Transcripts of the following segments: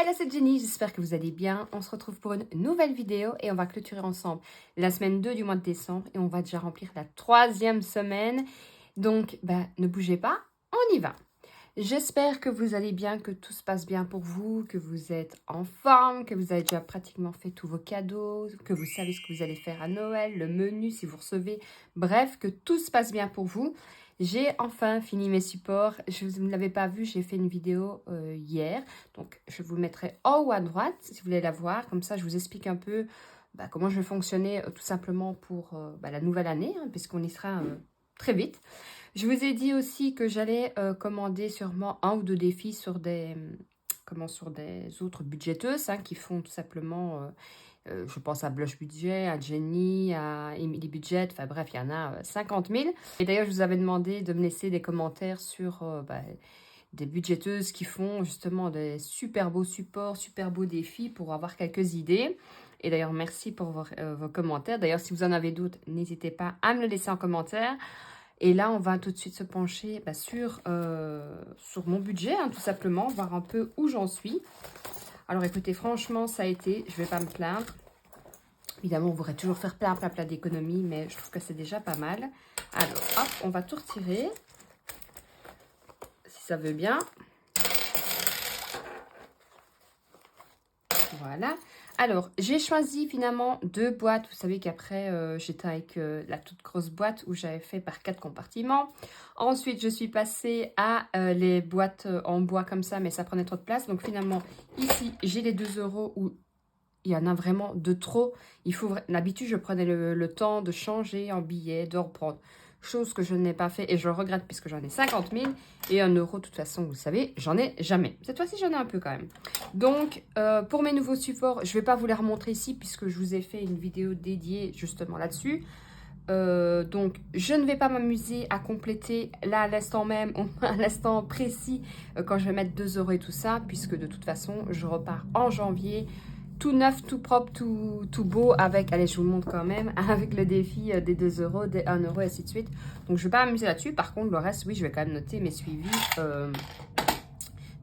Hello, c'est Jenny, j'espère que vous allez bien. On se retrouve pour une nouvelle vidéo et on va clôturer ensemble la semaine 2 du mois de décembre et on va déjà remplir la 3e semaine. Donc, ne bougez pas, on y va. J'espère que vous allez bien, que tout se passe bien pour vous, que vous êtes en forme, que vous avez déjà pratiquement fait tous vos cadeaux, que vous savez ce que vous allez faire à Noël, le menu si vous recevez. Bref, que tout se passe bien pour vous. J'ai enfin fini mes supports. Je vous ne l'avez pas vu, j'ai fait une vidéo hier. Donc, je vous mettrai en haut à droite si vous voulez la voir. Comme ça, je vous explique un peu comment je vais fonctionner tout simplement pour la nouvelle année, puisqu'on y sera très vite. Je vous ai dit aussi que j'allais commander sûrement 1 ou 2 défis sur des autres budgéteuses qui font tout simplement... je pense à Blush Budget, à Jenny, à Emily Budget, enfin bref, il y en a 50 000. Et d'ailleurs, je vous avais demandé de me laisser des commentaires sur des budgéteuses qui font justement des super beaux supports, super beaux défis pour avoir quelques idées. Et d'ailleurs, merci pour vos commentaires. D'ailleurs, si vous en avez d'autres, n'hésitez pas à me le laisser en commentaire. Et là, on va tout de suite se pencher sur mon budget, tout simplement, voir un peu où j'en suis. Alors écoutez, franchement, ça a été, je ne vais pas me plaindre. Évidemment, on pourrait toujours faire plein d'économies, mais je trouve que c'est déjà pas mal. Alors, hop, on va tout retirer, si ça veut bien. Voilà. Alors, j'ai choisi finalement 2 boîtes. Vous savez qu'après, j'étais avec la toute grosse boîte où j'avais fait par 4 compartiments. Ensuite, je suis passée à les boîtes en bois comme ça, mais ça prenait trop de place. Donc finalement, ici, j'ai les 2 € où il y en a vraiment de trop. D'habitude, je prenais le temps de changer en billets, de reprendre. Chose que je n'ai pas fait et je le regrette puisque j'en ai 50 000. Et 1 €, de toute façon, vous savez, j'en ai jamais. Cette fois-ci, j'en ai un peu quand même. Donc, pour mes nouveaux supports, je ne vais pas vous les remontrer ici puisque je vous ai fait une vidéo dédiée justement là-dessus. Donc, je ne vais pas m'amuser à compléter là à l'instant même, à l'instant précis, quand je vais mettre 2 € et tout ça, puisque de toute façon, je repars en janvier. Tout neuf, tout propre, tout beau avec, allez je vous le montre quand même, avec le défi des 2 €, des 1 € et ainsi de suite. Donc je ne vais pas m'amuser là-dessus. Par contre le reste, oui, je vais quand même noter mes suivis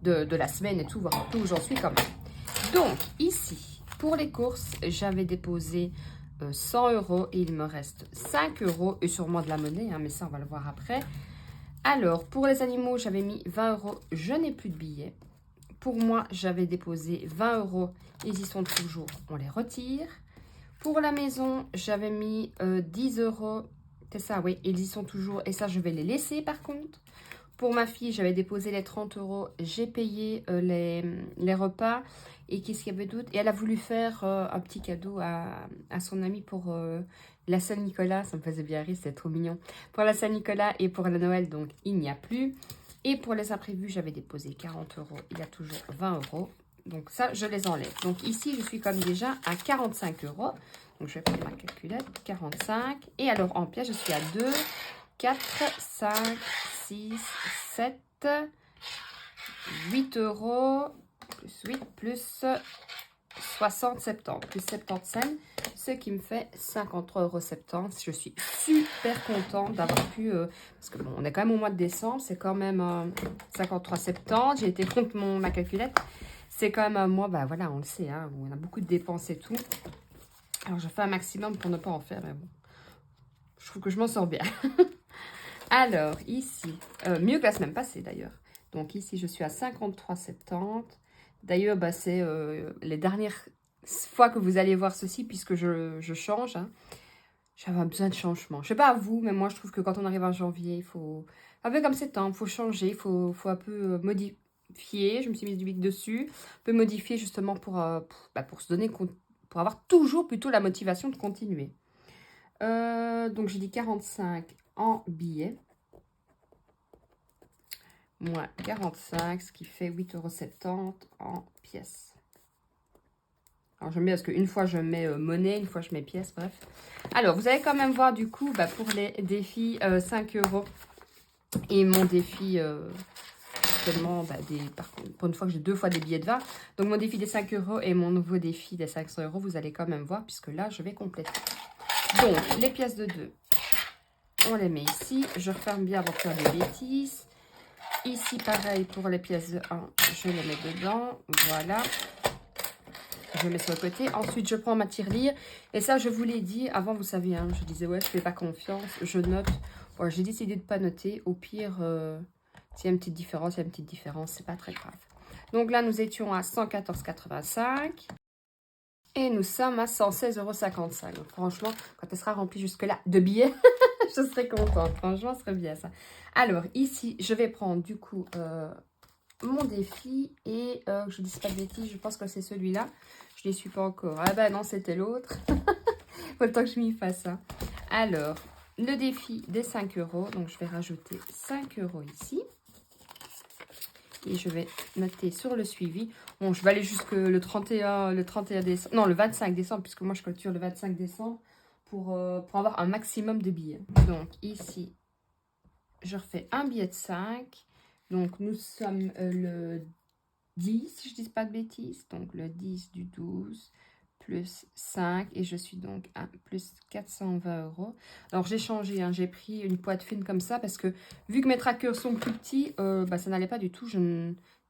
de la semaine et tout, voir un peu où j'en suis quand même. Donc ici, pour les courses, j'avais déposé 100 € et il me reste 5 € et sûrement de la monnaie, mais ça on va le voir après. Alors pour les animaux, j'avais mis 20 €, je n'ai plus de billets. Pour moi, j'avais déposé 20 €. Ils y sont toujours. On les retire. Pour la maison, j'avais mis 10 €. C'est ça, oui. Ils y sont toujours. Et ça, je vais les laisser par contre. Pour ma fille, j'avais déposé les 30 €. J'ai payé les repas. Et qu'est-ce qu'il y avait d'autre? Et elle a voulu faire un petit cadeau à son ami pour la Saint-Nicolas. Ça me faisait bien rire, c'était trop mignon. Pour la Saint-Nicolas et pour la Noël, donc il n'y a plus. Et pour les imprévus, j'avais déposé 40 €. Il y a toujours 20 €. Donc ça, je les enlève. Donc ici, je suis comme déjà à 45 €. Donc je vais prendre ma calculette. 45. Et alors en pièces, je suis à 2, 4, 5, 6, 7, 8 €. Plus 8, plus 60, 70. Plus 70 cents. Ce qui me fait 53,70 €. Je suis super contente d'avoir pu... parce que bon, on est quand même au mois de décembre. C'est quand même 53,70 €. J'ai été contre ma calculette. C'est quand même un mois, voilà, on le sait, où on a beaucoup de dépenses et tout. Alors, je fais un maximum pour ne pas en faire, mais bon. Je trouve que je m'en sors bien. Alors, ici, mieux que la semaine passée d'ailleurs. Donc ici, je suis à 53,70 €. D'ailleurs, c'est les dernières fois que vous allez voir ceci, puisque je change. J'avais besoin de changement. Je sais pas à vous, mais moi, je trouve que quand on arrive en janvier, il faut... Un peu comme c'est temps, il faut changer, il faut un peu modifier. Je me suis mise du bic dessus. Un peu modifier justement pour se donner... Pour avoir toujours plutôt la motivation de continuer. Donc, j'ai dit 45 en billets. Moins 45, ce qui fait 8,70 € en pièces. Alors, je mets parce qu'une fois, je mets monnaie, une fois, je mets pièces, bref. Alors, vous allez quand même voir, du coup, pour les défis 5 € et mon défi, seulement, pour une fois que j'ai 2 fois des billets de 20. Donc, mon défi des 5 € et mon nouveau défi des 500 €, vous allez quand même voir, puisque là, je vais compléter. Donc, les pièces de 2, on les met ici. Je referme bien pour faire des bêtises. Ici, pareil, pour les pièces de 1, je les mets dedans. Voilà. Je mets sur le côté. Ensuite, je prends ma tirelire. Et ça, je vous l'ai dit. Avant, vous savez, hein, je disais, ouais, je fais pas confiance. Je note. Voilà, j'ai décidé de ne pas noter. Au pire, s'il y a une petite différence, il y a une petite différence. C'est pas très grave. Donc là, nous étions à 114,85. Et nous sommes à 116,55 €. Donc franchement, quand elle sera remplie jusque-là de billets, je serai contente. Franchement, ce serait bien ça. Alors, ici, je vais prendre du coup mon défi. Et je ne dis pas de bêtises, je pense que c'est celui-là. Je ne les suis pas encore. Ah bah non, c'était l'autre. Faut le temps que je m'y fasse. Hein. Alors, le défi des 5 €. Donc, je vais rajouter 5 € ici. Et je vais noter sur le suivi. Bon, je vais aller jusque le 31 décembre. Non, le 25 décembre, puisque moi, je clôture le 25 décembre pour avoir un maximum de billets. Donc, ici, je refais un billet de 5. Donc, nous sommes le 10, si je ne dis pas de bêtises. Donc, le 10 du 12 plus 5. Et je suis donc à plus 420 €. Alors, j'ai changé. Hein, j'ai pris une pointe fine comme ça parce que vu que mes trackers sont plus petits, ça n'allait pas du tout.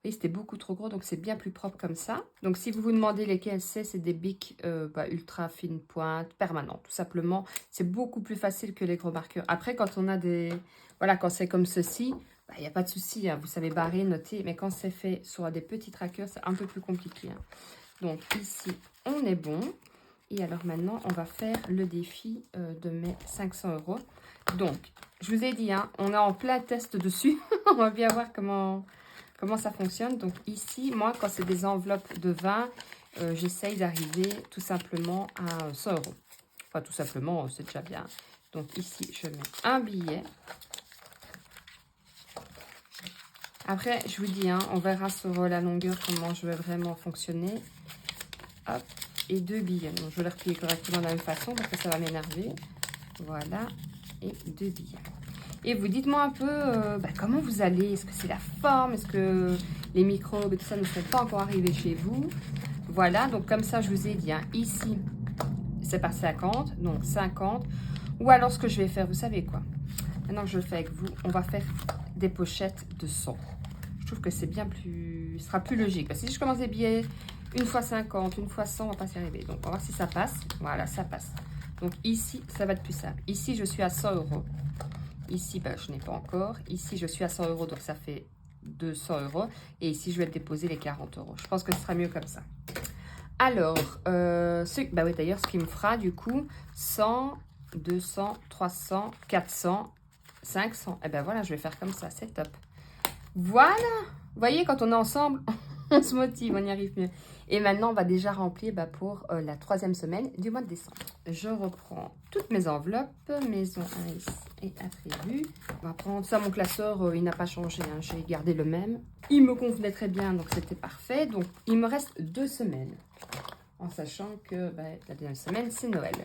C'était beaucoup trop gros, donc c'est bien plus propre comme ça. Donc, si vous vous demandez lesquels c'est des bics ultra fines pointes, permanentes, tout simplement. C'est beaucoup plus facile que les gros marqueurs. Après, quand on a des... Voilà, quand c'est comme ceci, il n'y a pas de souci. Hein, vous savez barrer, noter. Mais quand c'est fait sur des petits trackers, c'est un peu plus compliqué. Hein. Donc, ici, on est bon. Et alors, maintenant, on va faire le défi de mes 500 €. Donc, je vous ai dit, hein, on est en plein test dessus. On va bien voir comment ça fonctionne. Donc ici, moi, quand c'est des enveloppes de 20, j'essaye d'arriver tout simplement à 100 €. Enfin, tout simplement, c'est déjà bien. Donc ici, je mets un billet. Après, je vous dis, hein, on verra sur la longueur comment je vais vraiment fonctionner. Hop, et 2 billets. Donc, je vais les replier correctement de la même façon parce que ça va m'énerver. Voilà, et 2 billets. Et vous dites-moi un peu comment vous allez. Est-ce que c'est la forme? Est-ce que les microbes et tout ça ne sont pas encore arrivés chez vous? Voilà, donc comme ça, je vous ai dit, hein, ici, c'est par 50, donc 50. Ou alors, ce que je vais faire, vous savez quoi? Maintenant que je le fais avec vous, on va faire des pochettes de 100. Je trouve que c'est bien plus... Ce sera plus logique. Parce que si je commence des billets, une fois 50, une fois 100, on va pas s'y arriver. Donc, on va voir si ça passe. Voilà, ça passe. Donc, ici, ça va être plus simple. Ici, je suis à 100 €. Ici, je n'ai pas encore. Ici, je suis à 100 €, donc ça fait 200 €. Et ici, je vais déposer les 40 €. Je pense que ce sera mieux comme ça. Alors, oui, d'ailleurs, ce qui me fera du coup 100, 200, 300, 400, 500. Et ben voilà, je vais faire comme ça, c'est top. Voilà, vous voyez, quand on est ensemble, on se motive, on y arrive mieux. Et maintenant, on va déjà remplir pour la 3e semaine du mois de décembre. Je reprends toutes mes enveloppes, maison 1 et attributs. On va prendre ça, mon classeur, il n'a pas changé, hein, j'ai gardé le même. Il me convenait très bien, donc c'était parfait. Donc, il me reste 2 semaines, en sachant que la dernière semaine, c'est Noël.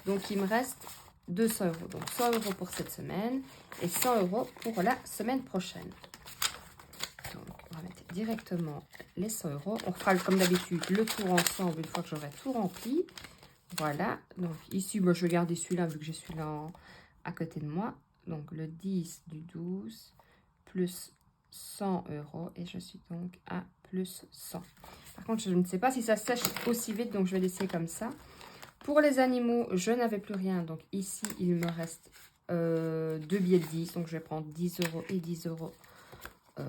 Donc, il me reste 200 €. Donc, 100 € pour cette semaine et 100 € pour la semaine prochaine. On va mettre directement les 100 €. On fera comme d'habitude le tour ensemble une fois que j'aurai tout rempli. Voilà. Donc ici, moi, je vais garder celui-là vu que j'ai celui-là à côté de moi. Donc le 10 du 12 plus 100 € et je suis donc à plus 100. Par contre, je ne sais pas si ça sèche aussi vite, donc je vais laisser comme ça. Pour les animaux, je n'avais plus rien. Donc ici, il me reste 2 billets de 10. Donc je vais prendre 10 € et 10 €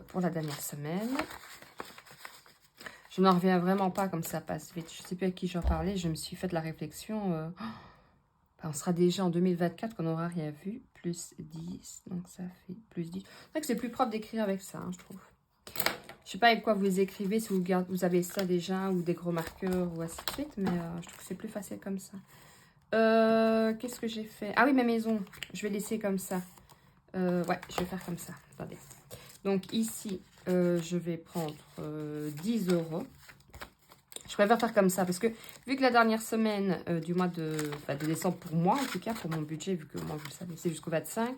pour la dernière semaine. Je n'en reviens vraiment pas comme ça passe vite. Je ne sais plus à qui j'en parlais. Je me suis fait la réflexion. On sera déjà en 2024 qu'on n'aura rien vu. Plus 10. Donc ça fait plus 10. C'est vrai que c'est plus propre d'écrire avec ça, hein, je trouve. Je ne sais pas avec quoi vous les écrivez. Si vous avez ça déjà ou des gros marqueurs ou ainsi de suite. Mais je trouve que c'est plus facile comme ça. Qu'est-ce que j'ai fait? Ah oui, ma maison. Je vais laisser comme ça. Ouais, je vais faire comme ça. Attendez. Donc ici, je vais prendre 10 €. Je préfère faire comme ça parce que vu que la dernière semaine du mois de décembre, pour moi en tout cas, pour mon budget, vu que moi vous le savez, c'est jusqu'au 25,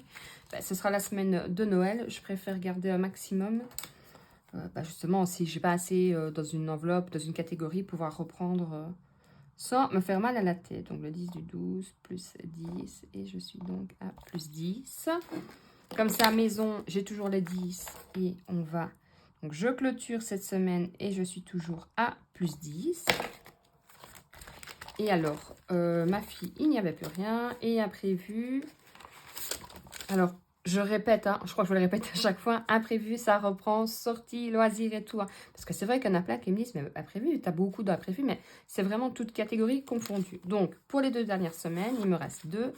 ce sera la semaine de Noël. Je préfère garder un maximum. Justement, si j'ai pas assez dans une enveloppe, dans une catégorie, pouvoir reprendre sans me faire mal à la tête. Donc le 10 du 12 plus 10 et je suis donc à plus 10. Comme ça, maison, j'ai toujours les 10 et on va... Donc, je clôture cette semaine et je suis toujours à plus 10. Et alors, ma fille, il n'y avait plus rien. Et imprévu... Alors, je répète, hein, je crois que je le répète à chaque fois, imprévu, ça reprend, sortie, loisirs et tout. Hein. Parce que c'est vrai qu'il y en a plein qui me disent, mais imprévu, tu as beaucoup d'imprévus, mais c'est vraiment toute catégorie confondue. Donc, pour les 2 dernières semaines, il me reste 2,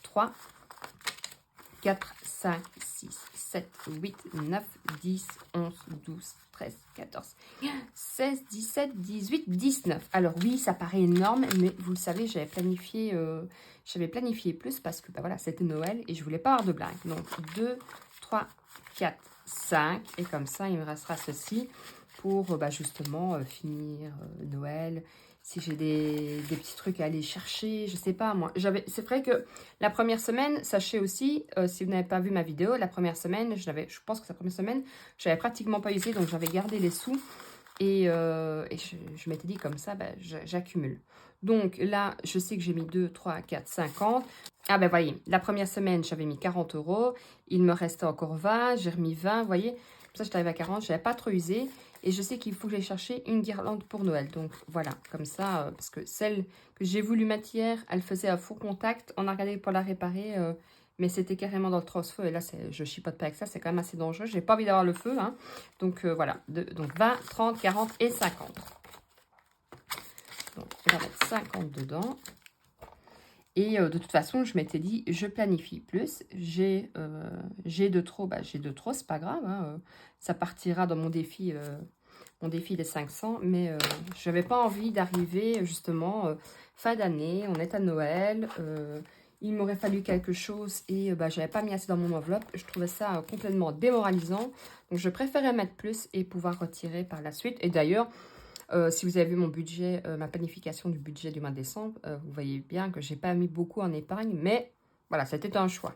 3, 4, 5, 6, 7, 8, 9, 10, 11, 12, 13, 14, 16, 17, 18, 19. Alors oui, ça paraît énorme, mais vous le savez, j'avais planifié plus parce que bah, voilà, c'était Noël et je voulais pas avoir de blague. Donc 2, 3, 4, 5. Et comme ça, il me restera ceci pour bah, justement finir Noël. Si j'ai des petits trucs à aller chercher, je sais pas moi. C'est vrai que la première semaine, sachez aussi, si vous n'avez pas vu ma vidéo, la première semaine, je pense que la première semaine, j'avais pratiquement pas usé, donc j'avais gardé les sous. Et je m'étais dit comme ça, bah, j'accumule. Donc là, je sais que j'ai mis 2, 3, 4, 50. Ah ben voyez, la première semaine, j'avais mis 40 €. Il me restait encore 20, j'ai remis 20, vous voyez. Comme ça, j'étais arrivée à 40, je n'avais pas trop usé. Et je sais qu'il faut que j'aille chercher une guirlande pour Noël. Donc voilà, comme ça, parce que celle que j'ai voulu mettre hier, elle faisait à faux contact. On a regardé pour la réparer, mais c'était carrément dans le transfeu. Et là, je chipote pas avec ça, c'est quand même assez dangereux. J'ai pas envie d'avoir le feu. Hein. Donc voilà, donc 20, 30, 40 et 50. Donc on va mettre 50 dedans. Et de toute façon, je m'étais dit, je planifie plus. J'ai de trop, bah, c'est pas grave. Hein, ça partira dans mon défi des 500. Mais je n'avais pas envie d'arriver justement fin d'année. On est à Noël. Il m'aurait fallu quelque chose et bah, je n'avais pas mis assez dans mon enveloppe. Je trouvais ça complètement démoralisant. Donc, je préférais mettre plus et pouvoir retirer par la suite. Et d'ailleurs... si vous avez vu mon budget, ma planification du budget du mois de décembre, vous voyez bien que je n'ai pas mis beaucoup en épargne, mais voilà, c'était un choix.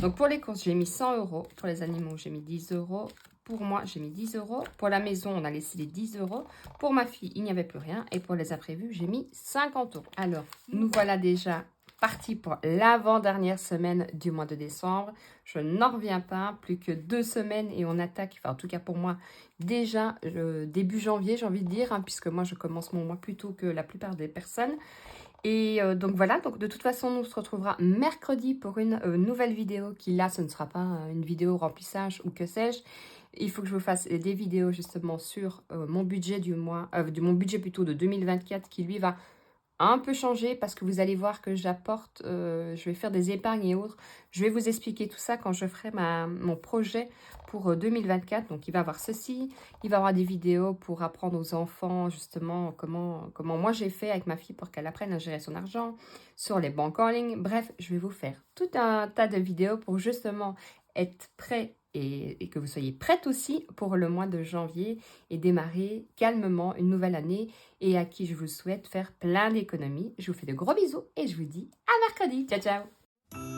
Donc pour les courses, j'ai mis 100 €. Pour les animaux, j'ai mis 10 €. Pour moi, j'ai mis 10 €. Pour la maison, on a laissé les 10 €. Pour ma fille, il n'y avait plus rien. Et pour les imprévus, j'ai mis 50 €. Alors, nous voilà déjà partis pour l'avant-dernière semaine du mois de décembre. Je n'en reviens pas. Plus que 2 semaines et on attaque, enfin en tout cas pour moi, déjà début janvier, j'ai envie de dire, hein, puisque moi, je commence mon mois plus tôt que la plupart des personnes. Et donc voilà, donc de toute façon, on se retrouvera mercredi pour une nouvelle vidéo qui là, ce ne sera pas une vidéo remplissage ou que sais-je. Il faut que je vous fasse des vidéos justement sur mon budget du mois, mon budget plutôt de 2024 qui lui va un peu changer parce que vous allez voir que j'apporte, je vais faire des épargnes et autres. Je vais vous expliquer tout ça quand je ferai mon projet pour 2024. Donc, il va y avoir ceci. Il va y avoir des vidéos pour apprendre aux enfants justement comment moi j'ai fait avec ma fille pour qu'elle apprenne à gérer son argent, sur les banques en ligne. Bref, je vais vous faire tout un tas de vidéos pour justement être prêt et que vous soyez prête aussi pour le mois de janvier et démarrer calmement une nouvelle année et à qui je vous souhaite faire plein d'économies. Je vous fais de gros bisous et je vous dis à mercredi. Ciao, ciao!